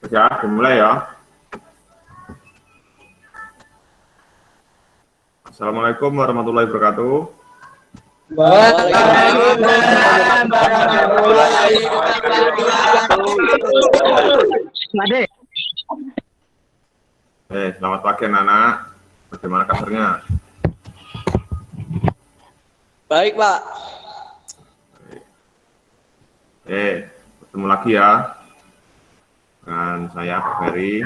Ya, dimulai ya. Assalamualaikum warahmatullahi wabarakatuh. Waalaikumsalam warahmatullahi wabarakatuh. Selamat pagi anak-anak. Bagaimana kabarnya? Baik, Pak. Ketemu lagi ya dengan saya Pak Ferry.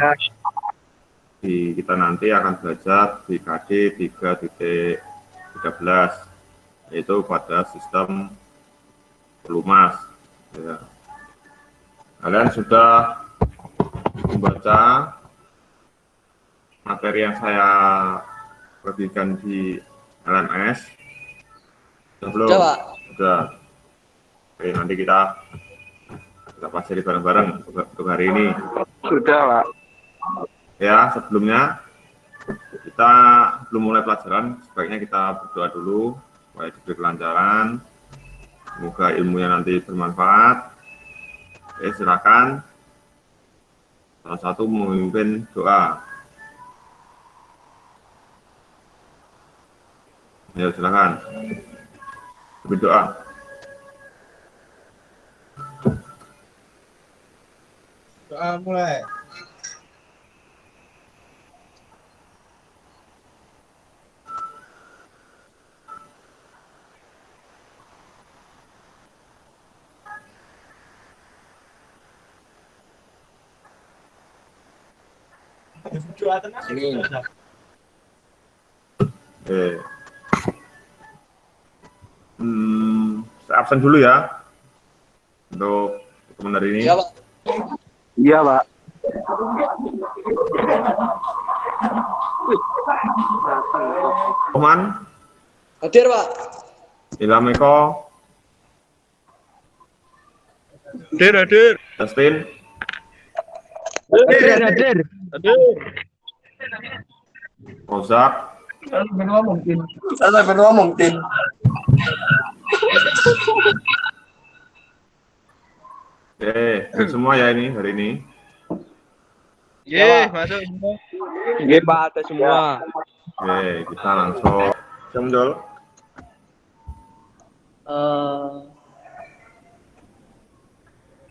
Kita nanti akan belajar di KD 3.13, yaitu pada sistem pelumas. Ya. Kalian sudah membaca materi yang saya berikan di LMS? Belum? Sudah, Pak. Sudah. Oke, nanti kita pelajari bareng-bareng untuk hari ini. Sudah, Pak. Ya, sebelumnya kita belum mulai pelajaran, sebaiknya kita berdoa dulu supaya diberi kelancaran. Semoga ilmunya nanti bermanfaat. Oke, silakan. Salah satu memimpin doa. Ya, silakan. Berdoa. Doa mulai. Ini. Oke. Saya absen dulu ya untuk teman hari ini. Iya, Pak. Iya, Pak. Roman, Hadir, Pak. Ilham Eko, Hadir. Justin, Hadir. Ozak, Saya berngomong, Tim. Oke, semua ya ini hari ini. Masuk semua. Iya, Pak, ada semua. Oke, kita langsung jam-jol.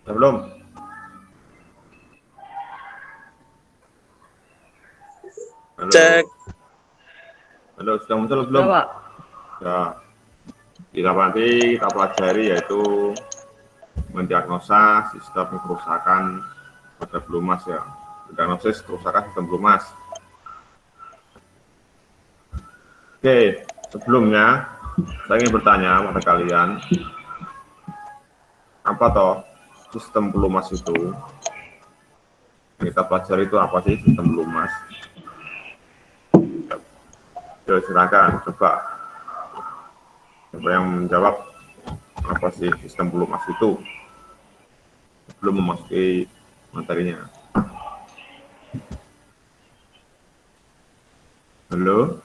Belum? Halo. Cek. Halo, sudah muncul belum? Ya, Pak. Ya. Nanti kita pelajari yaitu mendiagnosa sistem kerusakan pada pelumas ya. Diagnosis kerusakan sistem pelumas. Oke, sebelumnya saya ingin bertanya pada kalian, apa toh sistem pelumas itu? Kita pelajari itu apa sih sistem pelumas? Ya, silakan coba. Siapa yang menjawab apa sih sistem pelumas itu? Sebelum memasuki materinya. Halo?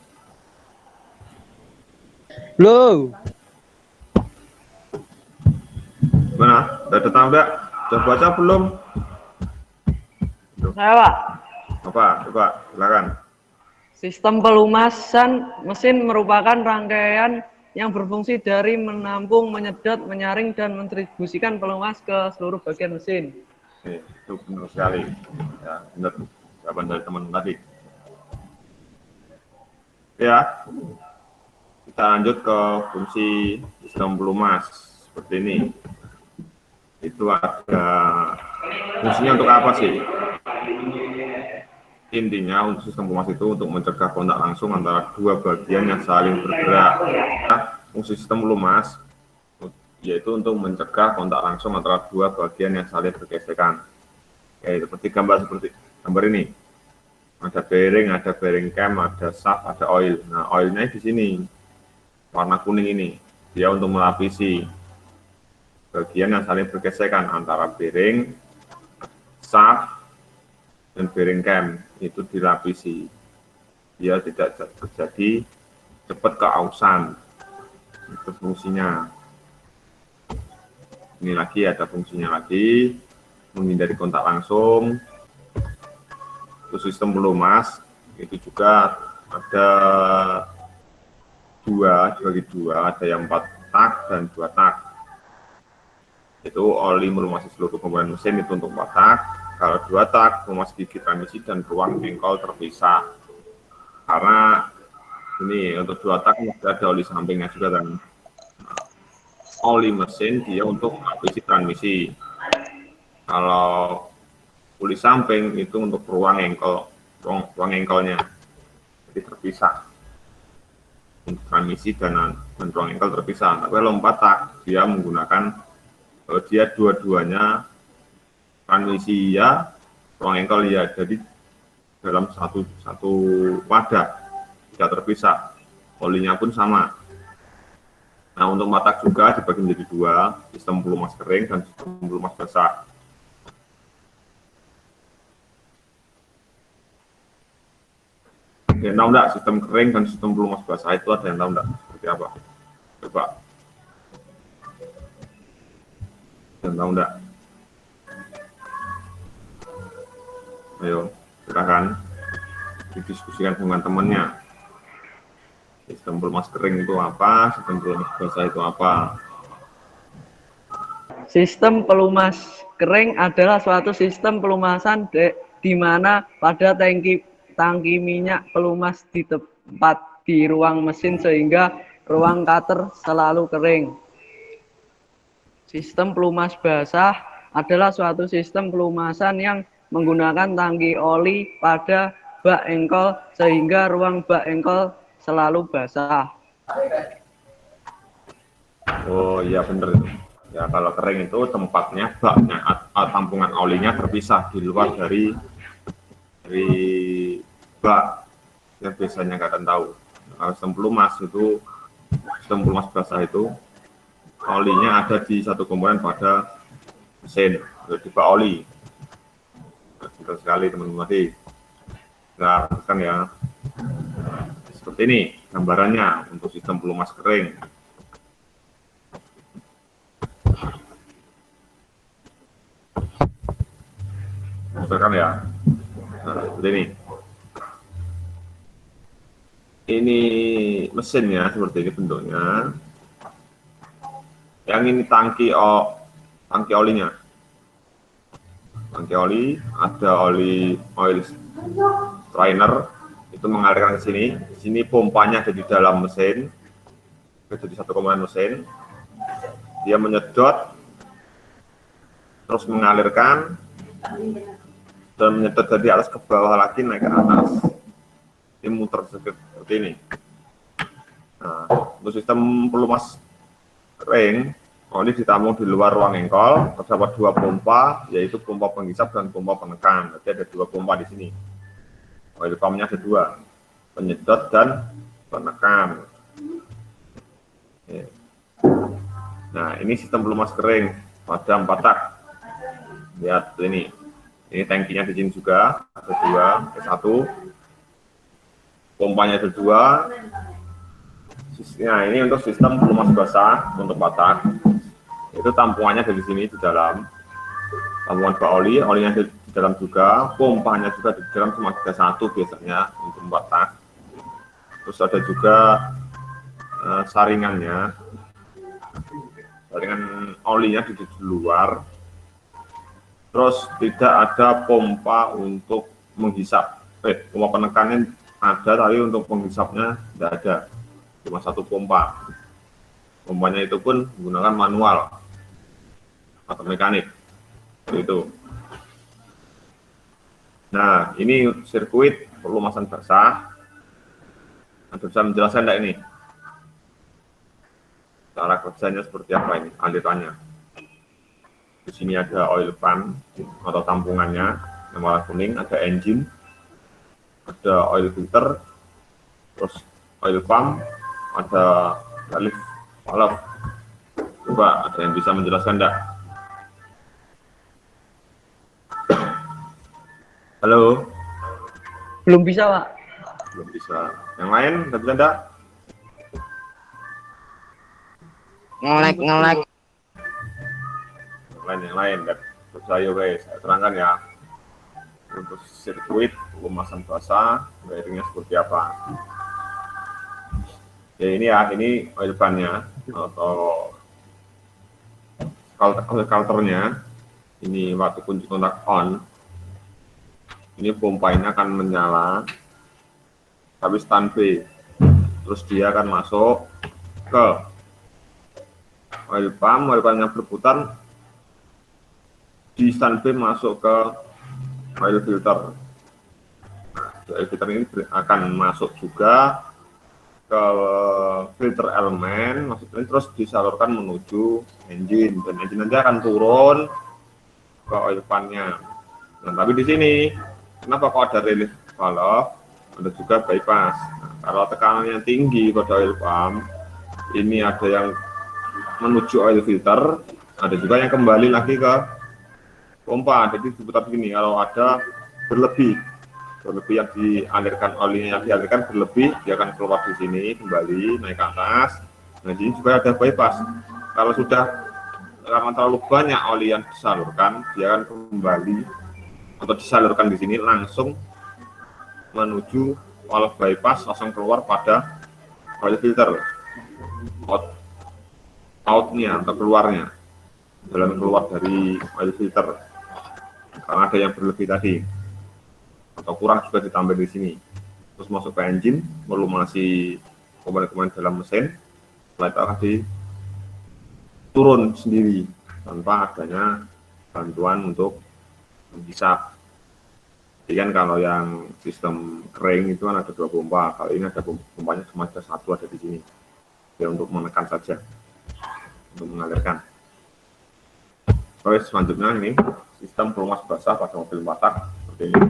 Halo. Mana? Sudah datang enggak? Sudah baca belum? Saya, Pak. Apa? Coba, silakan. Sistem pelumasan mesin merupakan rangkaian yang berfungsi dari menampung, menyedot, menyaring, dan mendistribusikan pelumas ke seluruh bagian mesin. Oke, itu benar sekali. Ya, benar. Jawaban dari teman tadi. Ya, kita lanjut ke fungsi sistem pelumas seperti ini. Itu ada fungsinya untuk apa sih? Intinya untuk sistem pelumas itu untuk mencegah kontak langsung antara dua bagian yang saling bergerak. Nah, fungsi sistem pelumas yaitu untuk mencegah kontak langsung antara dua bagian yang saling bergesekan. Ya, seperti gambar ini. Ada bearing cam, ada shaft, ada oil. Nah, oilnya di sini warna kuning ini. Dia untuk melapisi bagian yang saling bergesekan antara bearing, shaft, dan bearing cam. Itu dilapisi. Dia tidak terjadi cepat keausan. Itu fungsinya. Ini lagi ada fungsinya lagi, menghindari kontak langsung Untuk sistem pelumas itu juga ada dibagi dua, ada yang 4 tak dan 2 tak. Itu oli melumasi seluruh komponen mesin itu untuk 4 tak. Kalau 2 tak melumas gigi transmisi dan ruang engkol terpisah. Karena ini untuk 2 tak ada oli sampingnya juga kan. Oli mesin dia untuk LPG transmisi. Kalau oli samping itu untuk ruang engkolnya, jadi terpisah. Untuk transmisi dan ruang engkol terpisah. Tapi kalau 4 tak dia menggunakan dia dua-duanya transmisi ya, ruang engkol ya, jadi dalam satu wadah tidak terpisah. Olinya pun sama. Nah, untuk matak juga dibagi menjadi 2, sistem pelumas kering dan sistem pelumas basah. Yang tahu enggak sistem kering dan sistem pelumas basah itu ada yang tahu enggak seperti apa? Coba. Yang tahu enggak? Ayo, silakan didiskusikan dengan temannya. Sistem pelumas kering itu apa? Sistem pelumas basah itu apa? Sistem pelumas kering adalah suatu sistem pelumasan di mana pada tangki minyak pelumas di tempat di ruang mesin sehingga ruang cutter selalu kering. Sistem pelumas basah adalah suatu sistem pelumasan yang menggunakan tangki oli pada bak engkol sehingga ruang bak engkol selalu basah. Oh iya bener. Ya kalau kering itu tempatnya baknya tampungan olinya terpisah di luar dari bak yang biasanya nggak akan tahu. Kalau sistem pelumas basah itu olinya ada di satu komponen pada mesin di bak oli. Betul sekali teman-teman tadi. Nah kan ya. Seperti ini gambarannya untuk sistem pelumas kering. Misalkan ya, nah, seperti ini. Ini mesinnya seperti ini bentuknya. Yang ini tangki olinya. Tangki oli, ada oil strainer. Itu mengalirkan ke sini. Di sini pompanya ada di dalam mesin, jadi satu komponen mesin. Dia menyedot, terus mengalirkan, dan menyedot dari atas ke bawah lagi naik ke atas. Ini muter seperti ini. Nah, untuk sistem pelumas kering, oli ditampung di luar ruang engkol. Terdapat 2 pompa, yaitu pompa penghisap dan pompa penekan. Jadi ada 2 pompa di sini. Oil pumpnya ada 2, penyedot dan penekan. Nah, ini sistem pelumas kering pada 4 tak. Lihat ini tankinya di sini juga ada 2, satu, pompanya ada 2. Nah, ini untuk sistem pelumas basah untuk 4 tak. Itu tampungannya dari sini di dalam. Tampungan bak oli, olinya di dalam juga, pompanya juga di dalam, cuma ada 1 biasanya untuk 4 tak. Terus ada juga saringannya, saringan olinya di luar. Terus tidak ada pompa untuk menghisap. Pompa penekannya ada, tapi untuk menghisapnya tidak ada, cuma 1 pompa. Pompanya itu pun menggunakan manual atau mekanik. Itu. Nah, ini sirkuit pelumasan basah. Anda bisa menjelaskan enggak ini? Cara kerjanya seperti apa ini? Alirannya. Di sini ada oil pump atau tampungannya yang warna kuning, ada engine, ada oil filter, terus oil pump, ada valve. Coba ada yang bisa menjelaskan enggak? Halo? Belum bisa, Pak. Belum bisa. Yang lain, nggak bisa enggak? Ngelek. Yang lain, enggak. Terus ayo guys, saya terangkan ya. untuk sirkuit pelumasan basah, wiringnya seperti apa. Ya ini ya, ini oil pan-nya atau kalternya. Ini waktu kunci kontak on, ini pompa ini akan menyala, tapi standby. Terus dia akan masuk ke oil pumpnya berputar, di standby masuk ke oil filter. Oil filter ini akan masuk juga ke filter elemen, maksudnya terus disalurkan menuju engine, dan engine nanti akan turun ke oil pan-nya. Nah, tapi di sini kenapa kok ada relief valve, ada juga bypass. Nah, kalau tekanannya tinggi pada oil pump, ini ada yang menuju oil filter, ada juga yang kembali lagi ke pompa. Jadi diputar begini, kalau ada berlebih yang dialirkan, olinya yang dialirkan berlebih, dia akan keluar di sini kembali naik ke atas. Nah, di sini juga ada bypass. Kalau sudah karena terlalu banyak oli yang disalurkan, dia akan kembali atau disalurkan di sini langsung menuju valve bypass, langsung keluar pada oil filter, outnya atau keluarnya, jalan keluar dari oil filter, karena ada yang berlebih tadi atau kurang juga ditambah di sini. Terus masuk ke engine, melumasi komponen-komponen dalam mesin, setelah itu akan turun sendiri tanpa adanya bantuan untuk menghisap. Jadi kan kalau yang sistem kering itu kan ada 2 pompa, kalau ini ada pompanya cuma ada 1 ada di sini, ya untuk menekan saja, untuk mengalirkan. Terus selanjutnya ini sistem pelumas basah pada mobil 4 tak seperti ini.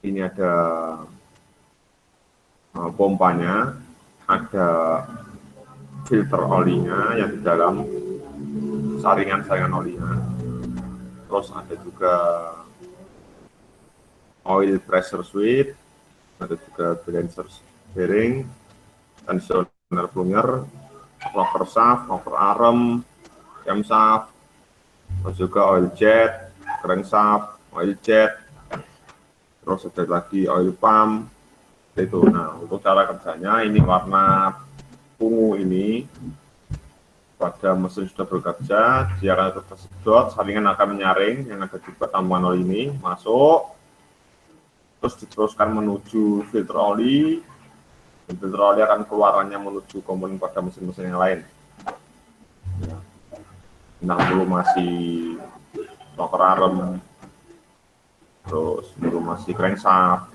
Ini ada pompanya, ada filter olinya yang di dalam saringan olinya, terus ada juga oil pressure switch, ada juga balancer bearing, tensioner plunger, rocker shaft, rocker arm, camshaft, terus juga oil jet, crankshaft, oil jet, terus ada lagi oil pump itu. Nah, untuk cara kerjanya ini warna ungu ini pada mesin sudah bekerja, dia akan tersedot, saringan akan menyaring yang ada juga tambahan oli ini masuk, terus diteruskan menuju filter oli, dan filter oli akan keluarannya menuju komponen pada mesin-mesin yang lain. Ya. Nah, masih rocker arm, terus masih crankshaft,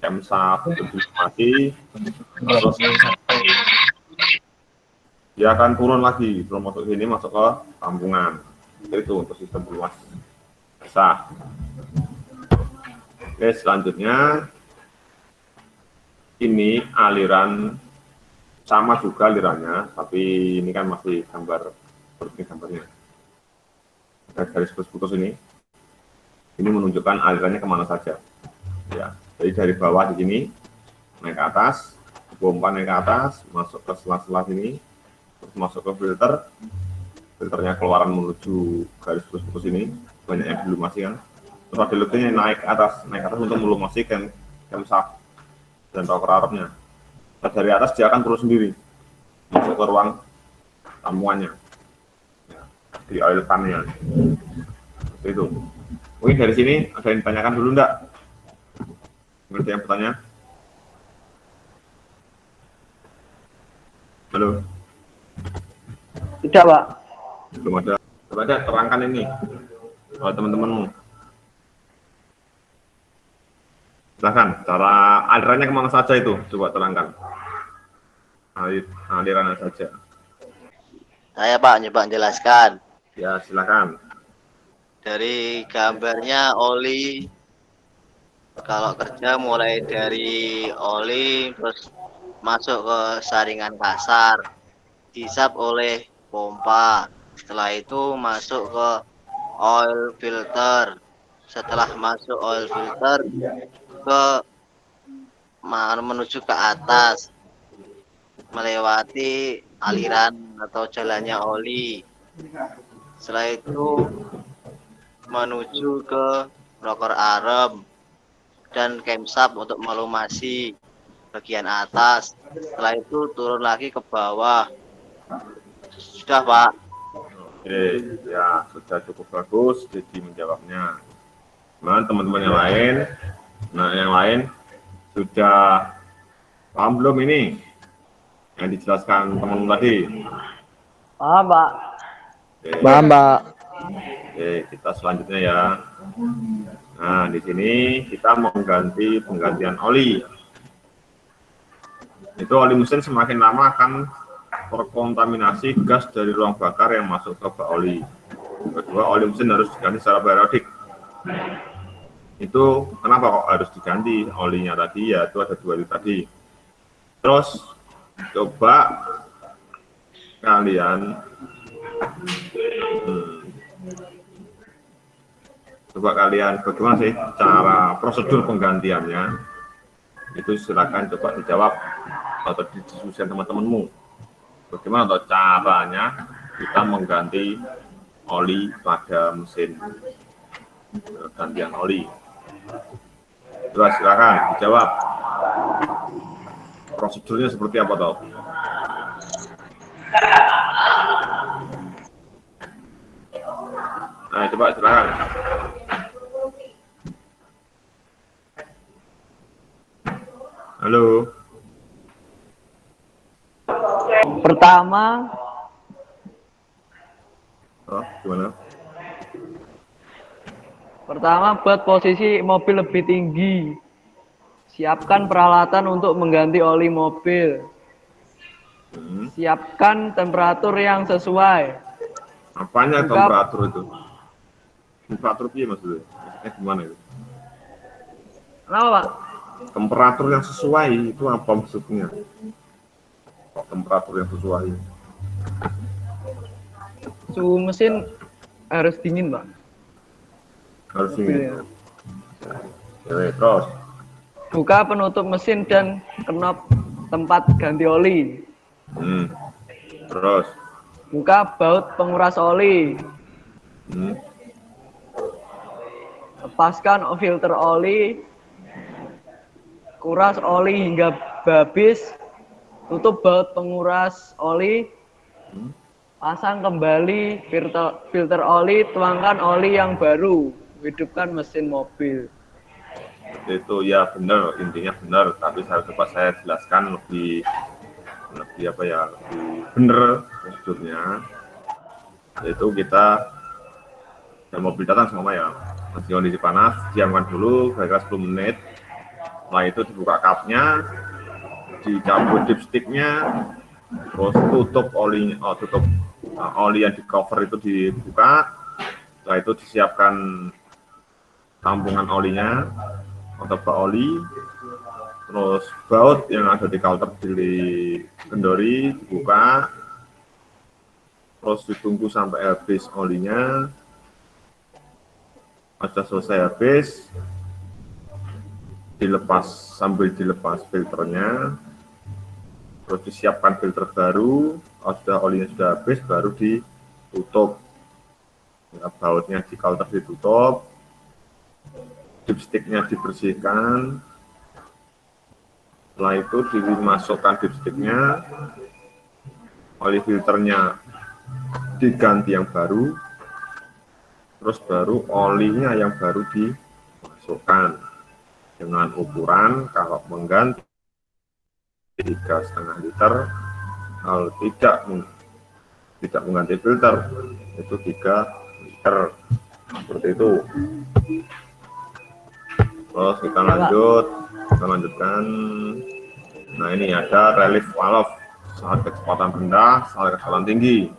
camshaft, masih terus dia akan turun lagi, turun masuk sini, masuk ke tampungan. Itu untuk sistem pelumas basah. Oke, selanjutnya ini aliran, sama juga alirannya, tapi ini kan masih gambar seperti gambarnya. Ada garis putus ini menunjukkan alirannya kemana saja. Ya, jadi dari bawah di sini naik ke atas, pompa naik ke atas, masuk ke sela-sela sini, terus masuk ke filternya keluaran menuju garis putus ini, banyak yang dilumasi kan. Terus ada lututnya naik ke atas untuk melumasi camshaft dan rocker armnya. Nah, dari atas dia akan turun sendiri masuk ke ruang tampungannya, ya, di oil pan-nya. Itu. Mungkin dari sini ada yang ditanyakan dulu enggak? Ada yang bertanya? Halo? Tidak, Pak. Belum ada. Coba ada terangkan ini oleh teman-temanmu. Silahkan, cara alirannya kemana saja itu? Coba terangkan. Alirannya saja. Saya Pak, nyoba menjelaskan. Ya, silakan. Dari gambarnya oli, kalau kerja mulai dari oli, terus masuk ke saringan kasar, dihisap oleh pompa. Setelah itu masuk ke oil filter. Setelah masuk oil filter ke menuju ke atas, melewati aliran atau jalannya oli. Setelah itu menuju ke rocker arem, dan camshaft untuk melumasi bagian atas. Setelah itu turun lagi ke bawah. Sudah, Pak. Oke, ya sudah cukup bagus jadi menjawabnya. Nah, teman-teman yang lain, yang lain sudah paham belum ini yang dijelaskan teman tadi? Paham, Pak. Oke. Paham, Pak. Oke, kita selanjutnya ya. Nah, di sini kita mengganti penggantian oli. Itu oli mesin semakin lama akan terkontaminasi gas dari ruang bakar yang masuk ke bak oli. Kedua, oli mesin harus diganti secara periodik. Itu kenapa kok harus diganti olinya tadi? Ya, itu ada 2 tadi. Terus coba kalian bagaimana sih cara prosedur penggantiannya? Itu silakan coba dijawab atau didiskusikan teman-temanmu. Bagaimana atau caranya kita mengganti oli pada mesin, gantian oli? Coba silakan dijawab. Prosedurnya seperti apa toh? Nah, coba silakan. Halo. Pertama, Oh, gimana? buat posisi mobil lebih tinggi. Siapkan peralatan untuk mengganti oli mobil. Siapkan temperatur yang sesuai. Apanya temperatur itu? Temperatur piye maksudnya? Gimana itu? Kenapa, Pak? Temperatur yang sesuai itu apa maksudnya? Kok temperatur yang sesuai? Suhu mesin harus dingin, Pak. Harus ini. Ya, terus. Buka penutup mesin dan knop tempat ganti oli. Terus. Buka baut penguras oli. Lepaskan filter oli. Kuras oli hingga habis. Tutup baut penguras oli. Pasang kembali filter oli. Tuangkan oli yang baru. Hidupkan mesin mobil. Itu ya benar, intinya benar, tapi saya jelaskan lebih apa ya, lebih benar prosedurnya. Yaitu kita mobil datang semua ya, masih kondisi panas, diamkan dulu kira-kira 10 menit. Setelah itu dibuka kapnya, dicabut dipsticknya, terus tutup oli yang di cover itu dibuka. Setelah itu disiapkan tampungan olinya atau bak oli, terus baut yang ada di counter kendori dibuka, terus ditunggu sampai habis olinya. Sudah selesai habis, sambil dilepas filternya, terus disiapkan filter baru. Sudah olinya sudah habis, baru ditutup. Ya, bautnya di counter ditutup, dipsticknya dibersihkan. Setelah itu dimasukkan dipsticknya, oli filternya diganti yang baru, terus baru olinya yang baru dimasukkan dengan ukuran kalau mengganti 3,5 liter, kalau tidak mengganti filter itu 3 liter, seperti itu. Terus kita lanjutkan. Nah, ini ada relief valve, saat kecepatan rendah, saat kecepatan tinggi.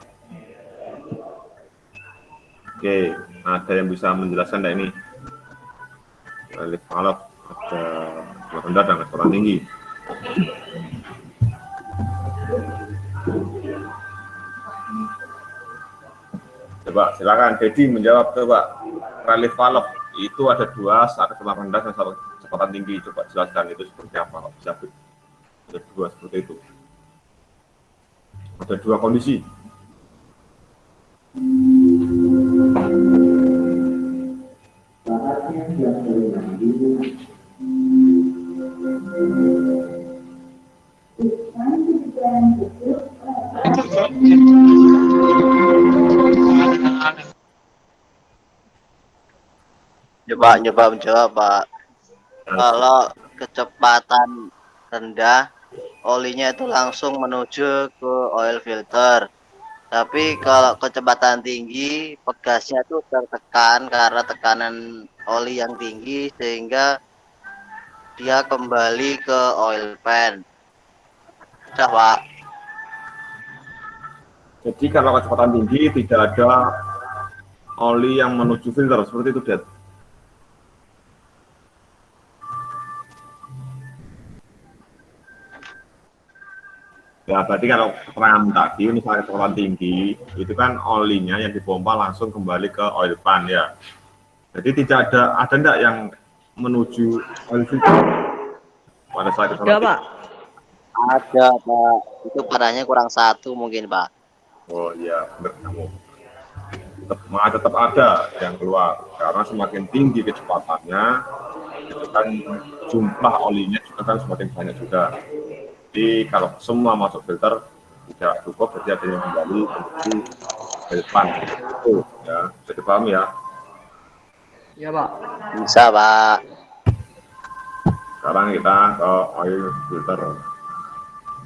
Oke, ada yang bisa menjelaskan enggak ini? Relief valve ada kecepatan rendah dan kecepatan tinggi. Coba silakan Dedi menjawab. Coba relief valve itu ada 2, saat kecepatan rendah dan saat kecepatan tinggi. Coba jelaskan itu seperti apa? Bisa ada 2 seperti itu. Ada 2 kondisi. Coba menjawab, Pak. Kalau kecepatan rendah, olinya itu langsung menuju ke oil filter. Tapi kalau kecepatan tinggi, pegasnya itu tertekan karena tekanan oli yang tinggi sehingga dia kembali ke oil pan. Sudah, Pak. Jadi kalau kecepatan tinggi tidak ada oli yang menuju filter, seperti itu, Dad. Ya, berarti kalau keterangan tadi, misalnya kecepatan tinggi, itu kan olinya yang dipompa langsung kembali ke oil pan ya. Jadi tidak ada enggak yang menuju oil filter pada saat kecepatan Ada, tinggi? Pak. Ada, Pak. Itu parahnya kurang satu mungkin, Pak. Oh iya, benar kamu. Tetap ada yang keluar karena semakin tinggi kecepatannya, itu kan jumlah olinya juga kan semakin banyak juga. Jadi kalau semua masuk filter tidak cukup, berarti ada yang kembali menuju depan. Itu ya, bisa dipahami ya. Iya, Pak. Bisa, Pak. Sekarang kita ke oil filter.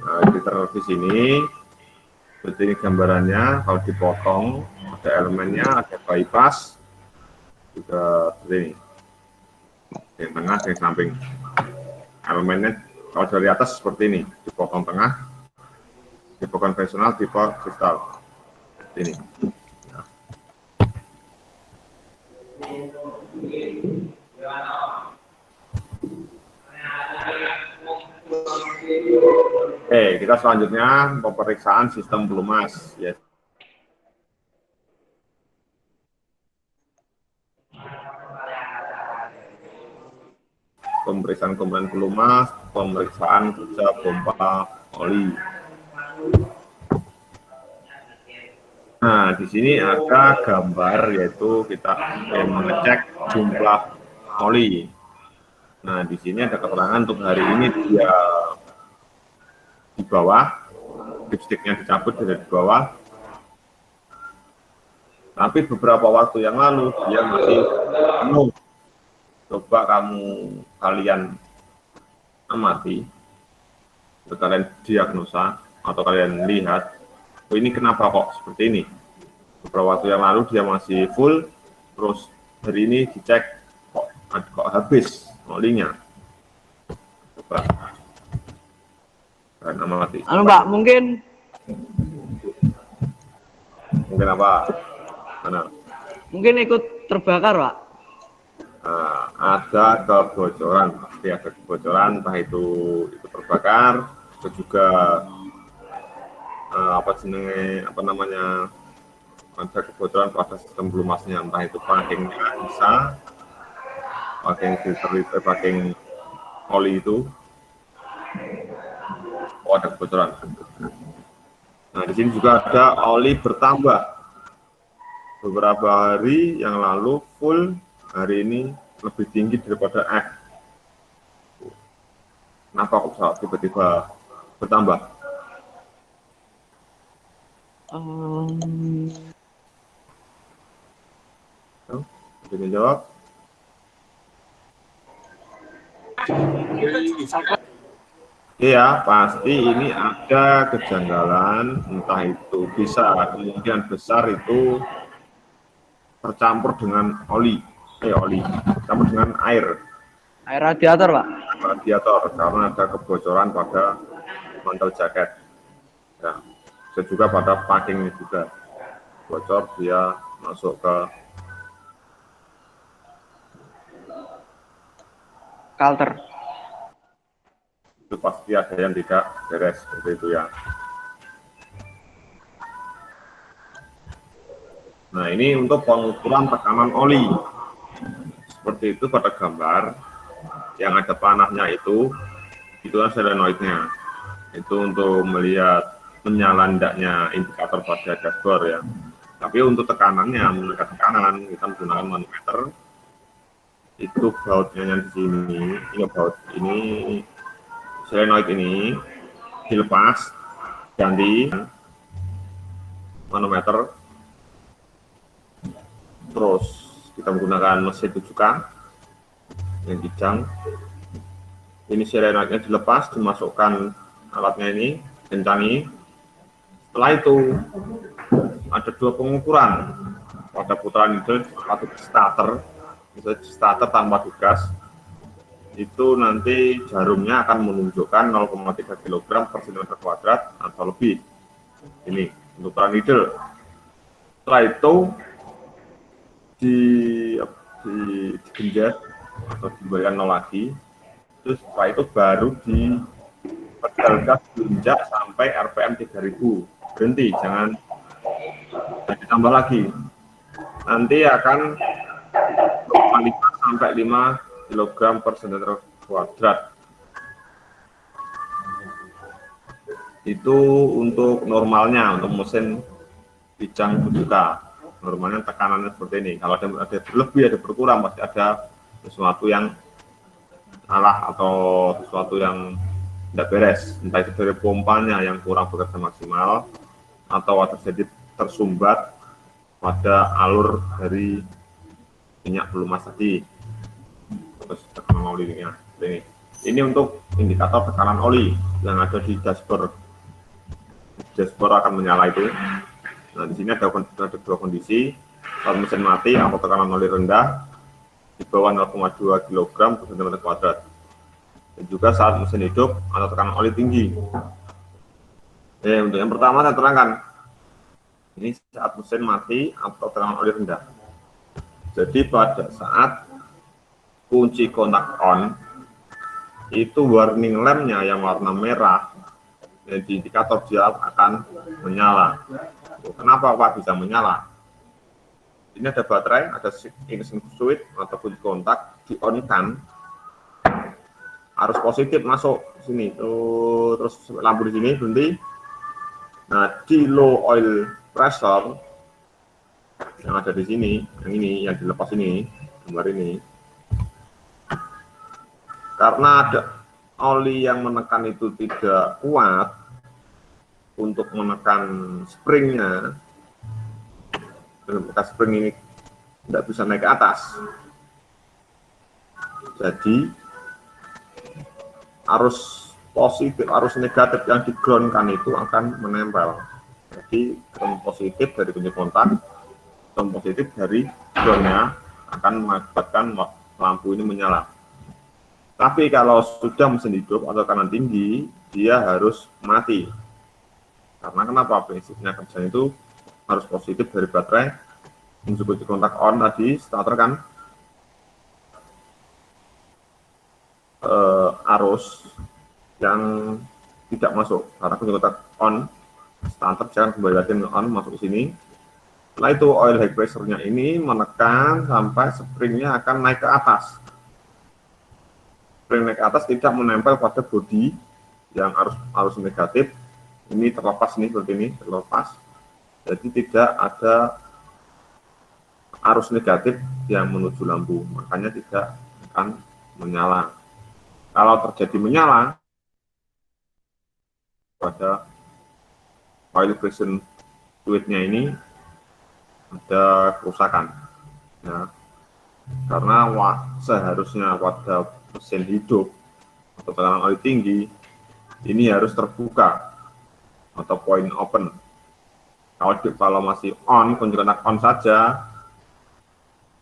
Nah, filter di sini seperti ini gambarannya. Kalau dipotong ada elemennya, ada bypass juga seperti ini. Yang tengah, yang samping. Elemennya kalau dari atas seperti ini, dipotong tengah, tipe konvensional, tipe kristal. Seperti ini. Nah. Oke, kita selanjutnya pemeriksaan sistem pelumas. Ya. Pemeriksaan komponen pelumas, pemeriksaan kerja pompa oli. Nah, di sini ada gambar, yaitu kita mengecek jumlah oli. Nah, di sini ada keterangan untuk hari ini dia di bawah, dipstiknya dicabut dari di bawah. Tapi beberapa waktu yang lalu dia masih penuh. Coba kalian amati, atau kalian diagnosa, atau kalian lihat, oh ini kenapa kok seperti ini? Beberapa waktu yang lalu dia masih full, terus hari ini dicek kok habis olinya. Coba kalian amati. Pak, mungkin apa? Mana? Mungkin ikut terbakar, Pak. Nah, ada kebocoran, pasti ada kebocoran, entah itu terbakar, atau juga apa namanya, ada kebocoran pada sistem pelumasnya, entah itu packingnya bisa, packing filter itu, packing oli itu, oh ada kebocoran. Nah, di sini juga ada oli bertambah. Beberapa hari yang lalu full, hari ini lebih tinggi daripada F. Kenapa kok tiba-tiba bertambah? Bisa jawab? Iya, pasti ini ada kejanggalan, entah itu bisa kemungkinan besar itu tercampur dengan oli, campur dengan air Radiator, Pak. radiator, karena ada kebocoran pada mantel jaket. Ya, bisa juga pada packingnya juga bocor, dia masuk ke Kalter. itu pasti ada yang tidak beres seperti itu ya. Nah, ini untuk pengukuran tekanan oli. Seperti itu pada gambar yang ada panahnya itu solenoidnya. Itu untuk melihat menyala tidaknya indikator pada dashboard ya. Tapi untuk tekanannya, menggunakan tekanan kita menggunakan manometer. itu bautnya yang di sini, ini baut ini solenoid ini dilepas, ganti manometer, terus kita menggunakan mesin tujukan yang kijang. Ini solenoidnya dilepas, dimasukkan alatnya ini, kencangi. Setelah itu ada dua pengukuran pada putaran itu, satu starter, starter tanpa digas. Itu nanti jarumnya akan menunjukkan 0,3 kg per cm kuadrat atau lebih. Ini untuk ukuran needle. Setelah itu digenjot atau diberikan 0 lagi. Terus setelah itu baru di pedal gas diinjak sampai RPM 3000. Berhenti, jangan ditambah lagi. Nanti akan 5 sampai 5 kg per cm kuadrat. Itu untuk normalnya, untuk mesin kijang 7K. Normalnya tekanannya seperti ini. Kalau ada berlebih, ada berkurang, pasti ada sesuatu yang salah atau sesuatu yang tidak beres. Entah itu dari pompanya yang kurang bekerja maksimal, atau terjadi tersumbat pada alur dari minyak pelumas tadi. Terus tekanan olinya ini untuk indikator tekanan oli yang ada di dashboard. Dashboard akan menyala itu. Nah, di sini ada dua kondisi: saat mesin mati atau tekanan oli rendah di bawah 0,2 kg per cm kuadrat, dan juga saat mesin hidup atau tekanan oli tinggi. Untuk yang pertama saya terangkan, ini saat mesin mati atau tekanan oli rendah. Jadi pada saat kunci kontak on, itu warning lampnya yang warna merah, jadi indikator dia akan menyala. Kenapa Pak bisa menyala? Ini ada baterai, ada ignition switch atau kunci kontak, di on kan, arus positif masuk sini, terus lampu di sini berhenti. Nah, di low oil pressure yang ada di sini, yang ini yang dilepas ini, gambar ini, karena ada oli yang menekan itu tidak kuat untuk menekan springnya, maka spring ini tidak bisa naik ke atas. Jadi arus positif, arus negatif yang di ground kan itu akan menempel. Jadi ground positif dari kunci kontak, ground positif dari groundnya akan mengakibatkan lampu ini menyala. Tapi kalau sudah mesin hidup atau tekanan tinggi, dia harus mati. Karena kenapa? Prinsipnya kerja itu harus positif dari baterai, kunci kontak on tadi, starter kan, arus yang tidak masuk. Karena kunci kontak on, starter jangan kembali lagi on, masuk ke sini. Setelah itu oil high pressure-nya ini menekan sampai springnya akan naik ke atas. Spring naik ke atas tidak menempel pada bodi yang arus negatif. Ini terlepas nih, seperti ini terlepas. Jadi tidak ada arus negatif yang menuju lampu, makanya tidak akan menyala. Kalau terjadi menyala pada oil pressure fluidnya ini ada kerusakan. Ya. Karena seharusnya pada mesin hidup atau tekanan oli tinggi ini harus terbuka atau point open. Kalau masih on, kunci kontak on saja,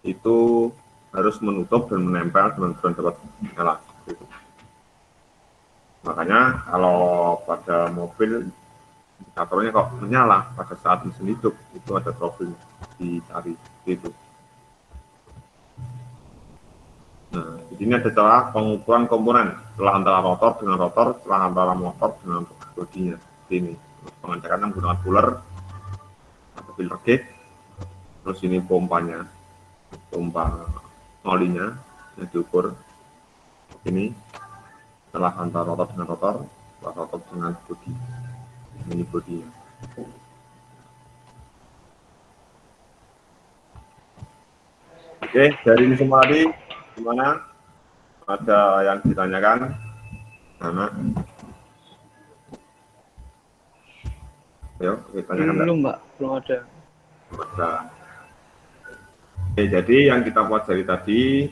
itu harus menutup dan menempel dengan ground dapat nyala. Makanya kalau pada mobil indikatornya kok menyala pada saat mesin hidup, itu ada trouble dicari itu. Nah, di sini ada cara pengukuran komponen, celah antara rotor dengan rotor, celah antara motor dengan bodinya. Ini pengecekan menggunakan puller atau filter gauge. Terus ini pompanya, pompa olinya yang diukur. Ini celah antara rotor dengan rotor, celah rotor dengan bodi. Ini bodinya. Oke, dari ini semua tadi Gimana? Ada yang ditanyakan? Mana? Ayo, ditanyakan. Belum, Mbak. Belum ada. Ada. Oke, jadi yang kita pelajari tadi,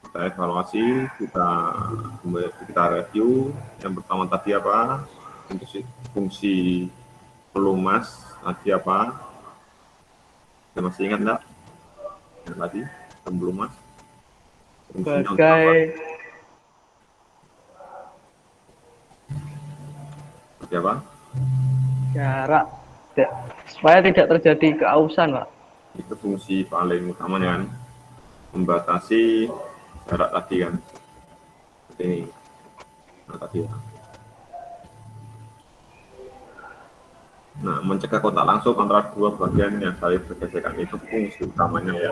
kita evaluasi, kita review. Yang pertama tadi apa? Fungsi pelumas tadi apa? Anda masih ingat enggak? Yang tadi, pelumas. Sebagai seperti apa? jarak supaya tidak terjadi keausan, Pak. Itu fungsi paling utamanya kan, membatasi jarak tadi kan. Seperti ini. Nah, tadi ya. Nah, mencegah kontak langsung antara dua bagian yang saling bergesekan itu fungsi utamanya ya.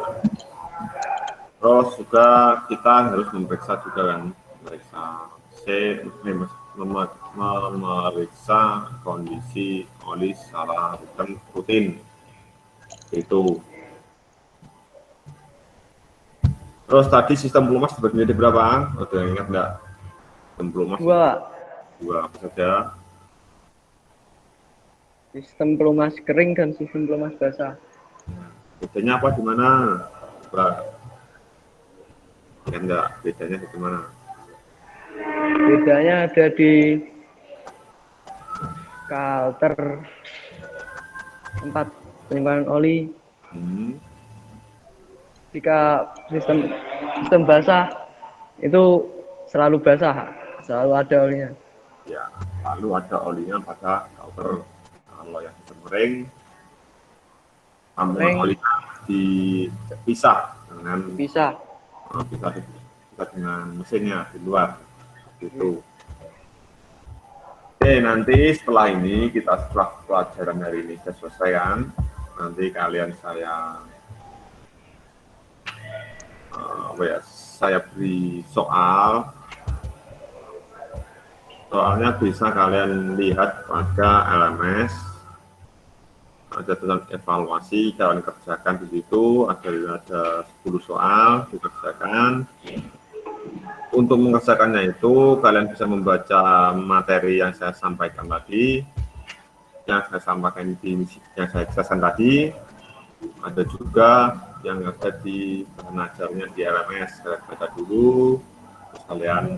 Terus juga kita harus memeriksa juga kan, memeriksa kondisi oli secara rutin itu. Terus tadi sistem pelumas dibagi menjadi berapa? Ada yang ingat nggak? Sistem pelumas dua apa saja? Sistem pelumas kering dan sistem pelumas basah. Bedanya apa di mana? Ya enggak, bedanya di mana? Bedanya ada di kalter tempat penyimpanan oli. Jika sistem basah itu selalu basah, selalu ada olinya. Ya, lalu ada olinya pada kalter. Kalau yang sistem kering, kandungan olinya dipisah dengan bisa dengan mesinnya di luar itu. Oke, nanti setelah ini setelah pelajaran hari ini saya selesaikan, nanti kalian saya beri soalnya bisa kalian lihat pada LMS, ada tentang evaluasi, kalian kerjakan di situ, ada 10 soal dikerjakan. Untuk mengerjakannya itu kalian bisa membaca materi yang saya sampaikan tadi, yang saya jelaskan tadi, ada juga yang ada di bahan ajarnya di LMS. Kalian baca dulu, terus kalian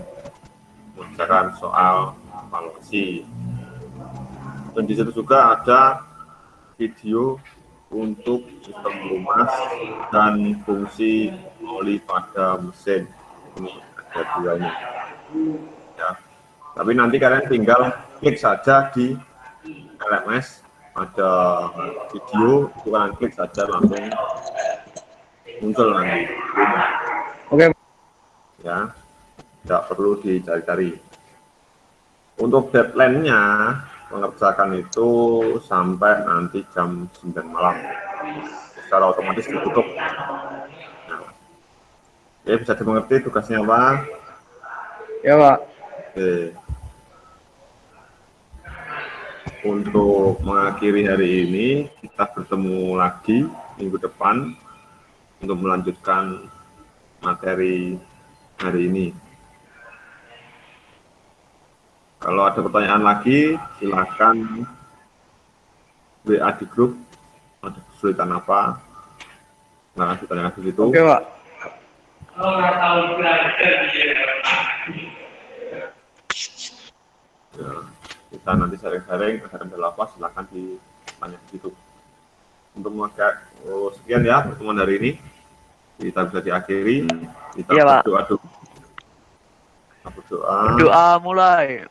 mengerjakan soal evaluasi. Dan di situ juga ada video untuk sistem pelumas dan fungsi oli pada mesin. Ini ada duanya. Ya. Tapi nanti kalian tinggal klik saja di LMS, ada video, itu kalian klik saja langsung muncul nanti. Oke. Ya, tidak perlu dicari-cari. Untuk deadline-nya mengerjakan itu sampai nanti jam 9 malam, secara otomatis ditutup. Nah, ya bisa dimengerti tugasnya apa? Ya, Pak. Oke. Untuk mengakhiri hari ini, kita bertemu lagi minggu depan untuk melanjutkan materi hari ini. Kalau ada pertanyaan lagi, silakan WA di grup. Ada kesulitan apa? Silakan ditanyakan di situ. Oke, Pak. Ya, kita nanti sharing-sharing, ada apa, silakan ditanya di situ. Untuk sekian ya pertemuan hari ini. Kita bisa diakhiri. Kita berdoa dulu. Berdoa mulai.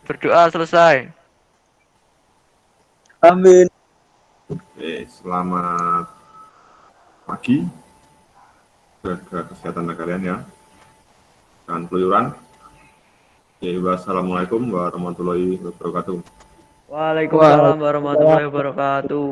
Berdoa selesai. Amin. Oke, selamat pagi. Jaga kesehatan kalian ya. Dan keluyuran. Wassalamualaikum warahmatullahi wabarakatuh. Waalaikumsalam warahmatullahi wabarakatuh.